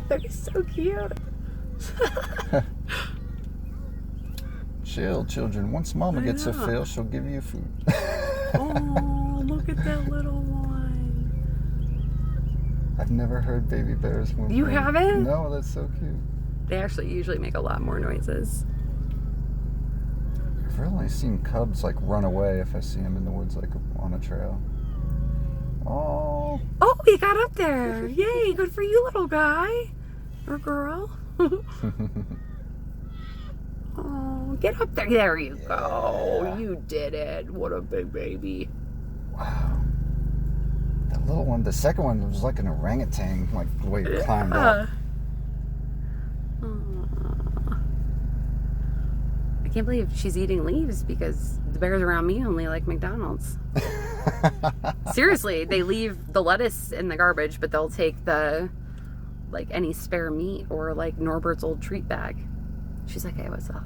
They're so cute. Chill, children. Once Mama gets a fill, she'll give you food. Oh, look at that little one. I've never heard baby bears whimpering. You haven't? No, that's so cute. They actually usually make a lot more noises. I've really seen cubs like run away if I see them in the woods, like on a trail. Oh. Oh, he got up there. Yay, good for you, little guy. Or girl. Oh, get up there. There you go. Yeah. You did it. What a big baby. Wow. That little one, the second one was like an orangutan, like the way it climbed up. I can't believe she's eating leaves because the bears around me only like McDonald's. Seriously, they leave the lettuce in the garbage, but they'll take the, like, any spare meat or like Norbert's old treat bag. She's like, hey, what's up?